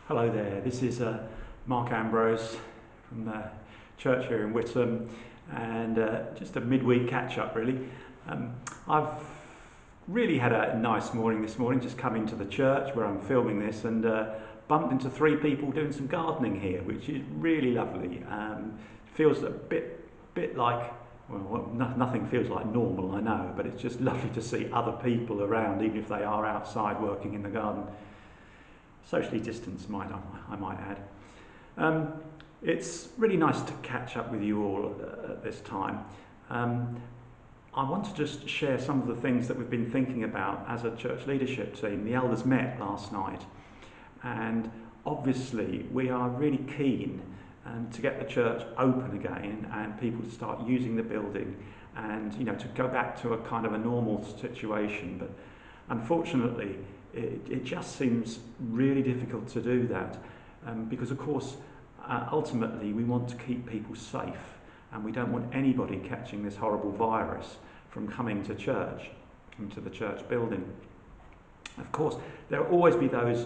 Hello there, this is Mark Ambrose from the church here in Witham, and just a midweek catch-up really. I've really had a nice morning this morning, just come into the church where I'm filming this and bumped into three people doing some gardening here, which is really lovely. Feels a bit like, nothing feels like normal, I know, but it's just lovely to see other people around, even if they are outside working in the garden. Socially distanced, I might add. It's really nice to catch up with you all at this time. I want to just share some of the things that we've been thinking about as a church leadership team. The elders met last night, and obviously we are really keen to get the church open again and people to start using the building and to go back to a kind of a normal situation. But unfortunately, it just seems really difficult to do that because, of course, ultimately we want to keep people safe and we don't want anybody catching this horrible virus from coming to church, into the church building. Of course, there will always be those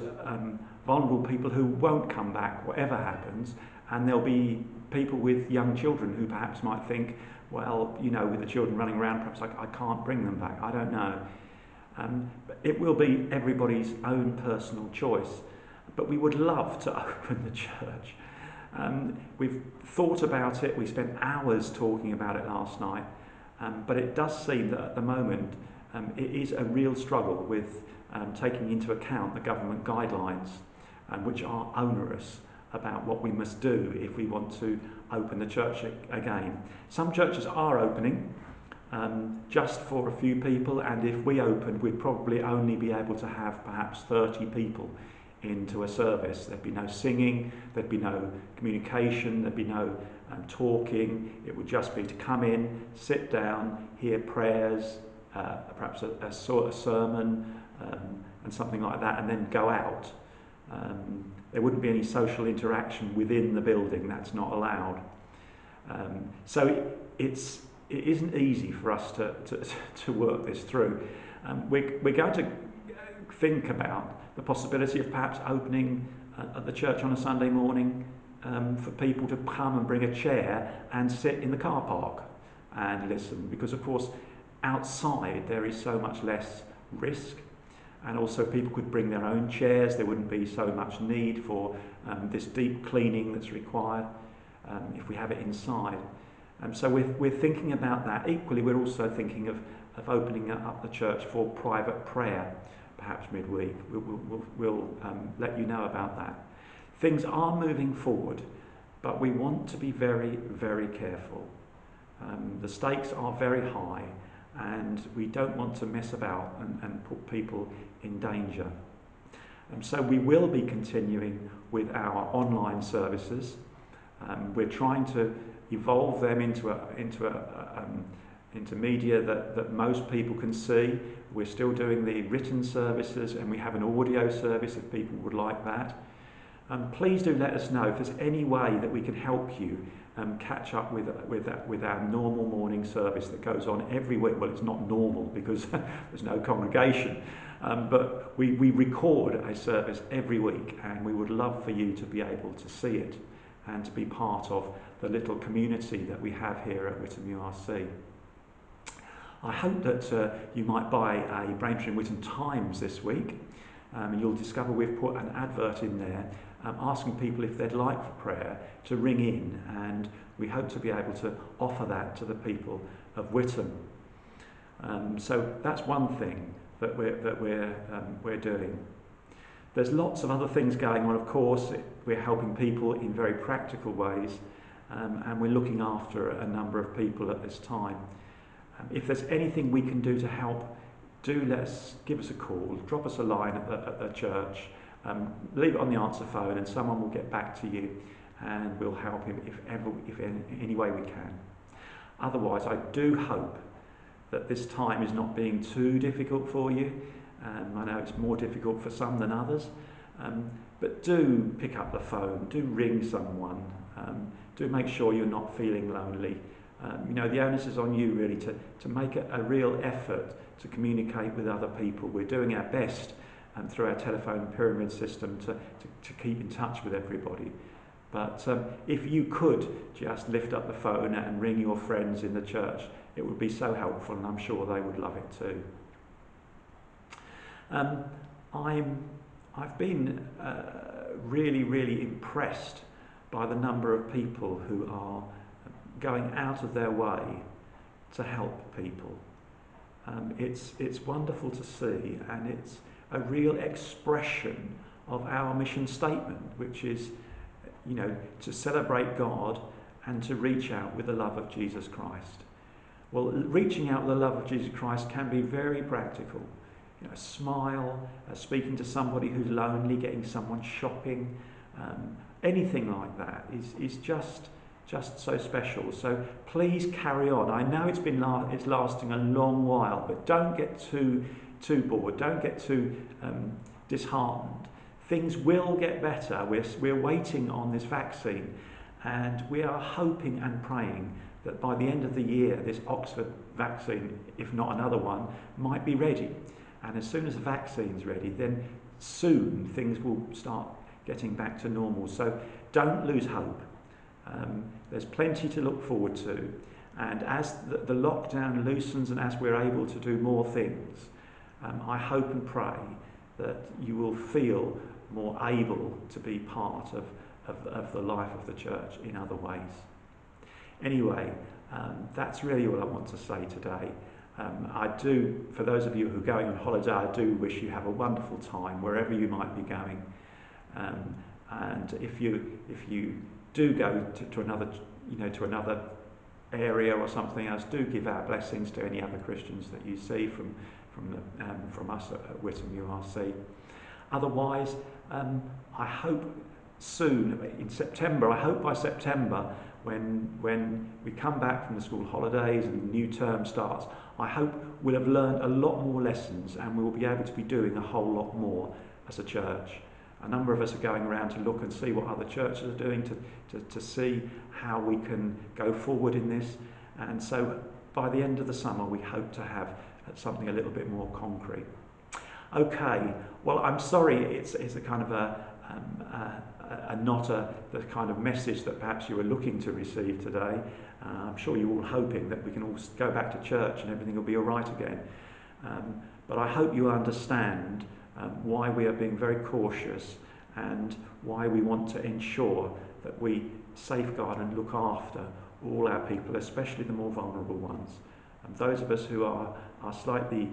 vulnerable people who won't come back, whatever happens, and there'll be people with young children who perhaps might think, well, with the children running around, perhaps I can't bring them back, I don't know. It will be everybody's own personal choice, but we would love to open the church. We've thought about it, we spent hours talking about it last night, but it does seem that at the moment it is a real struggle with taking into account the government guidelines, which are onerous about what we must do if we want to open the church again. Some churches are opening, just for a few people, and if we opened we'd probably only be able to have perhaps 30 people into a service. There'd be no singing, there'd be no communication, there'd be no talking. It would just be to come in, sit down, hear prayers, perhaps a sort of sermon and something like that, and then go out. There wouldn't be any social interaction within the building, that's not allowed. So it isn't easy for us to work this through. We're going to think about the possibility of perhaps opening at the church on a Sunday morning for people to come and bring a chair and sit in the car park and listen, because of course outside there is so much less risk, and also people could bring their own chairs. There wouldn't be so much need for this deep cleaning that's required if we have it inside. So we're thinking about that. Equally, we're also thinking of opening up the church for private prayer, perhaps midweek. We'll let you know about that. Things are moving forward, but we want to be very, very careful. The stakes are very high, and we don't want to mess about and put people in danger. So we will be continuing with our online services. We're trying to evolve them into media that most people can see. We're still doing the written services, and we have an audio service if people would like that. Please do let us know if there's any way that we can help you catch up with our normal morning service that goes on every week. Well, it's not normal because there's no congregation, but we record a service every week, and we would love for you to be able to see it and to be part of the little community that we have here at Witham URC. I hope that you might buy a Braintree and Witham Times this week. You'll discover we've put an advert in there asking people if they'd like for prayer to ring in, and we hope to be able to offer that to the people of Witham. So that's one thing that we're doing. There's lots of other things going on, of course. We're helping people in very practical ways, and we're looking after a number of people at this time. If there's anything we can do to help, give us a call, drop us a line at the church, leave it on the answer phone, and someone will get back to you, and we'll help him if in any way we can. Otherwise, I do hope that this time is not being too difficult for you. I know it's more difficult for some than others, but do pick up the phone, do ring someone, do make sure you're not feeling lonely. The onus is on you really to make a real effort to communicate with other people. We're doing our best through our telephone pyramid system to keep in touch with everybody. But if you could just lift up the phone and ring your friends in the church, it would be so helpful, and I'm sure they would love it too. I've been really, really impressed by the number of people who are going out of their way to help people. It's wonderful to see, and it's a real expression of our mission statement, which is, to celebrate God and to reach out with the love of Jesus Christ. Well, reaching out with the love of Jesus Christ can be very practical. A smile, speaking to somebody who's lonely, getting someone shopping, anything like that is just so special. So please carry on. I know it's lasting a long while, but don't get too bored. Don't get too disheartened. Things will get better. We're waiting on this vaccine, and we are hoping and praying that by the end of the year, this Oxford vaccine, if not another one, might be ready. And as soon as the vaccine's ready, then soon things will start getting back to normal. So don't lose hope. There's plenty to look forward to. And as the lockdown loosens and as we're able to do more things, I hope and pray that you will feel more able to be part of the life of the church in other ways. Anyway, that's really what I want to say today. I do, for those of you who are going on holiday, I do wish you have a wonderful time wherever you might be going. And if you do go to another, to another area or something else, do give our blessings to any other Christians that you see from us at Witham URC. Otherwise, I hope soon, in September, I hope by September, when we come back from the school holidays and the new term starts, I hope we'll have learned a lot more lessons and we will be able to be doing a whole lot more as a church. A number of us are going around to look and see what other churches are doing, to see how we can go forward in this. And so by the end of the summer, we hope to have something a little bit more concrete. Okay, well, I'm sorry it's a kind of not the kind of message that perhaps you were looking to receive today. I'm sure you're all hoping that we can all go back to church and everything will be all right again. But I hope you understand why we are being very cautious and why we want to ensure that we safeguard and look after all our people, especially the more vulnerable ones. And those of us who are slightly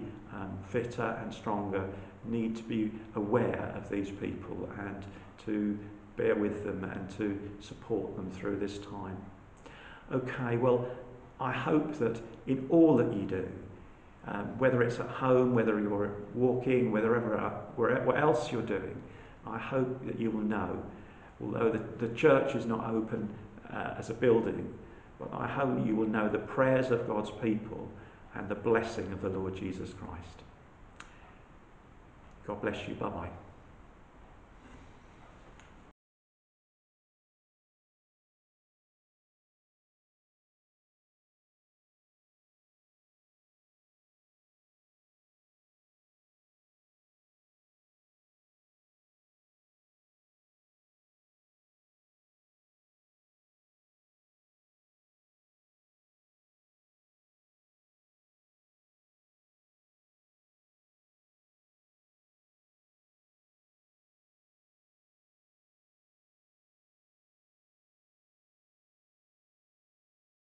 fitter and stronger need to be aware of these people and to bear with them and to support them through this time. Okay, well, I hope that in all that you do, whether it's at home, whether you're walking, wherever else you're doing, I hope that you will know, although the church is not open as a building, but I hope you will know the prayers of God's people and the blessing of the Lord Jesus Christ. God bless you. Bye-bye.